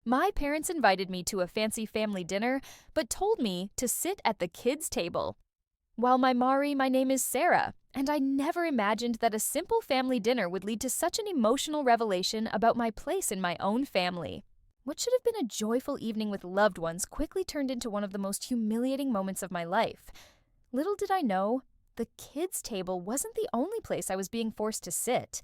My parents invited me to a fancy family dinner, but told me to sit at the kids' table. While my Marri, my name is Sarah, and I never imagined that a simple family dinner would lead to such an emotional revelation about my place in my own family. What should have been a joyful evening with loved ones quickly turned into one of the most humiliating moments of my life. Little did I know, the kids' table wasn't the only place I was being forced to sit.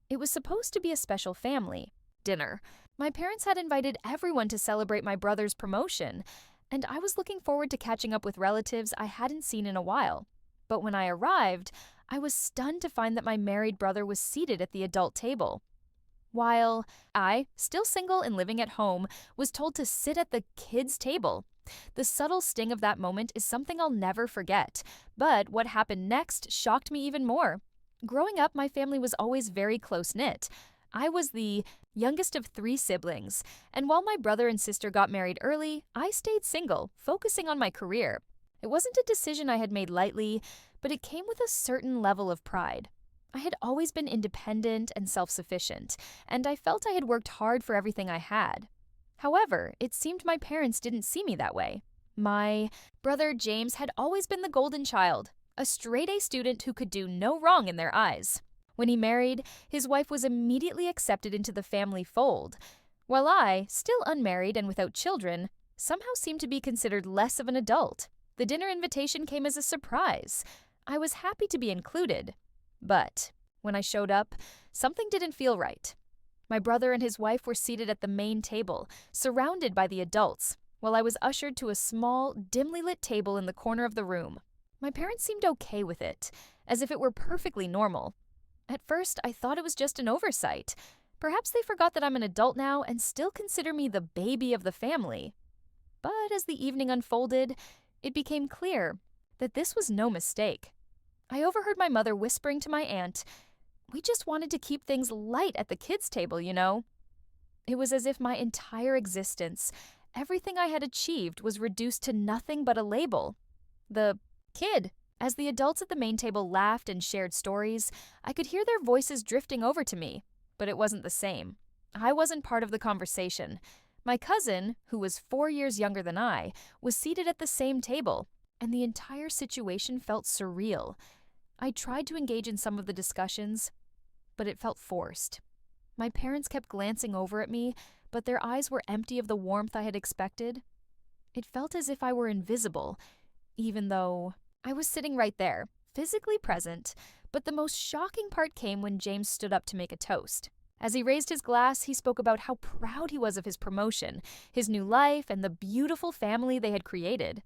It was supposed to be a special family dinner. My parents had invited everyone to celebrate my brother's promotion, and I was looking forward to catching up with relatives I hadn't seen in a while. But when I arrived, I was stunned to find that my married brother was seated at the adult table, while I, still single and living at home, was told to sit at the kids' table. The subtle sting of that moment is something I'll never forget, but what happened next shocked me even more. Growing up, my family was always very close-knit. I was the youngest of three siblings, and while my brother and sister got married early, I stayed single, focusing on my career. It wasn't a decision I had made lightly, but it came with a certain level of pride. I had always been independent and self-sufficient, and I felt I had worked hard for everything I had. However, it seemed my parents didn't see me that way. My brother James had always been the golden child, a straight-A student who could do no wrong in their eyes. When he married, his wife was immediately accepted into the family fold, while I, still unmarried and without children, somehow seemed to be considered less of an adult. The dinner invitation came as a surprise. I was happy to be included. But when I showed up, something didn't feel right. My brother and his wife were seated at the main table, surrounded by the adults, while I was ushered to a small, dimly lit table in the corner of the room. My parents seemed okay with it, as if it were perfectly normal. At first, I thought it was just an oversight. Perhaps they forgot that I'm an adult now and still consider me the baby of the family. But as the evening unfolded, it became clear that this was no mistake. I overheard my mother whispering to my aunt, "We just wanted to keep things light at the kids' table, you know." It was as if my entire existence, everything I had achieved, was reduced to nothing but a label. The kid. As the adults at the main table laughed and shared stories, I could hear their voices drifting over to me, but it wasn't the same. I wasn't part of the conversation. My cousin, who was 4 years younger than I, was seated at the same table, and the entire situation felt surreal. I tried to engage in some of the discussions, but it felt forced. My parents kept glancing over at me, but their eyes were empty of the warmth I had expected. It felt as if I were invisible, even though I was sitting right there, physically present, but the most shocking part came when James stood up to make a toast. As he raised his glass, he spoke about how proud he was of his promotion, his new life, and the beautiful family they had created.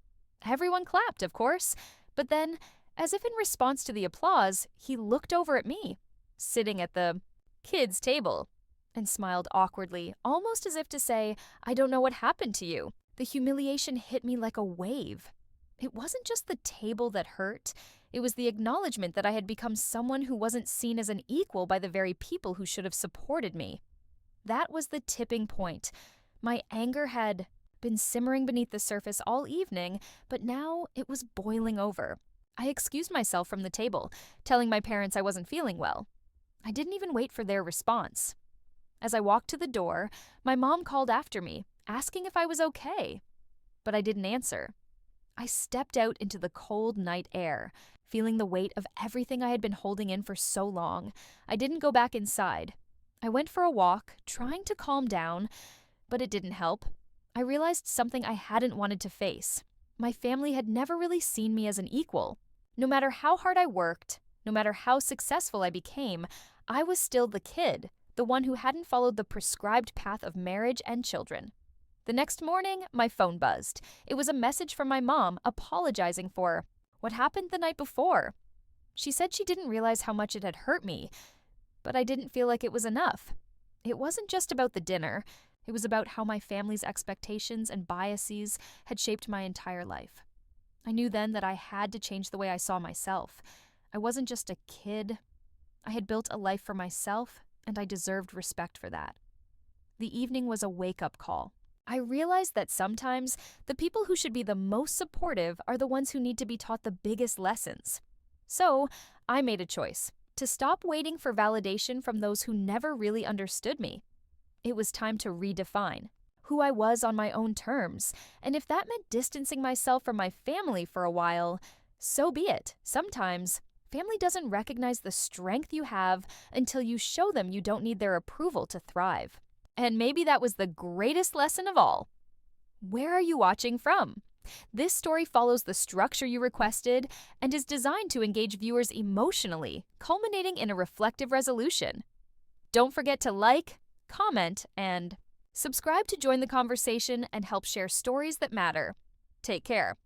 Everyone clapped, of course, but then, as if in response to the applause, he looked over at me, sitting at the kids' table, and smiled awkwardly, almost as if to say, "I don't know what happened to you." The humiliation hit me like a wave. It wasn't just the table that hurt, it was the acknowledgement that I had become someone who wasn't seen as an equal by the very people who should have supported me. That was the tipping point. My anger had been simmering beneath the surface all evening, but now it was boiling over. I excused myself from the table, telling my parents I wasn't feeling well. I didn't even wait for their response. As I walked to the door, my mom called after me, asking if I was okay, but I didn't answer. I stepped out into the cold night air, feeling the weight of everything I had been holding in for so long. I didn't go back inside. I went for a walk, trying to calm down, but it didn't help. I realized something I hadn't wanted to face. My family had never really seen me as an equal. No matter how hard I worked, no matter how successful I became, I was still the kid, the one who hadn't followed the prescribed path of marriage and children. The next morning, my phone buzzed. It was a message from my mom apologizing for what happened the night before. She said she didn't realize how much it had hurt me, but I didn't feel like it was enough. It wasn't just about the dinner. It was about how my family's expectations and biases had shaped my entire life. I knew then that I had to change the way I saw myself. I wasn't just a kid. I had built a life for myself, and I deserved respect for that. The evening was a wake-up call. I realized that sometimes the people who should be the most supportive are the ones who need to be taught the biggest lessons. So, I made a choice to stop waiting for validation from those who never really understood me. It was time to redefine who I was on my own terms, and if that meant distancing myself from my family for a while, so be it. Sometimes, family doesn't recognize the strength you have until you show them you don't need their approval to thrive. And maybe that was the greatest lesson of all. Where are you watching from? This story follows the structure you requested and is designed to engage viewers emotionally, culminating in a reflective resolution. Don't forget to like, comment, and subscribe to join the conversation and help share stories that matter. Take care.